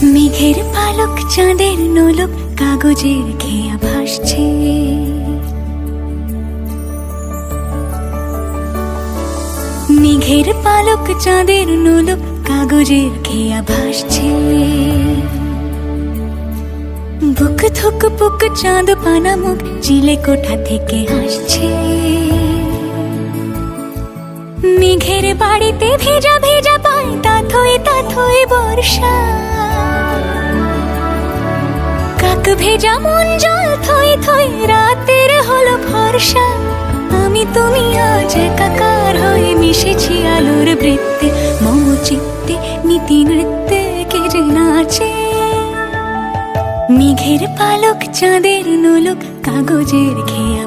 মেঘের পালক চাঁদের নোলক কাগজের খেয়া ভাসছে। মেঘের পালক চাঁদের নোলক কাগজের খেয়া ভাসছে। বুক থুক পুক চাঁদ পানা মুখ চিলে কোঠা থেকে হাসছে। মেঘের বাড়িতে ভেজা ভেজা পায় তাথই বর্ষা। কাক ভেজা মন জল থই থই রাতের হলো ভরসা। আমি তুমি আজ একাকার হয়ে মিশেছি আলোর বৃত্তে। মম চিত্তে নীতি নৃত্যে কে যে নাচে। মেঘের পালক চাঁদের নোলক কাগজের খেয়া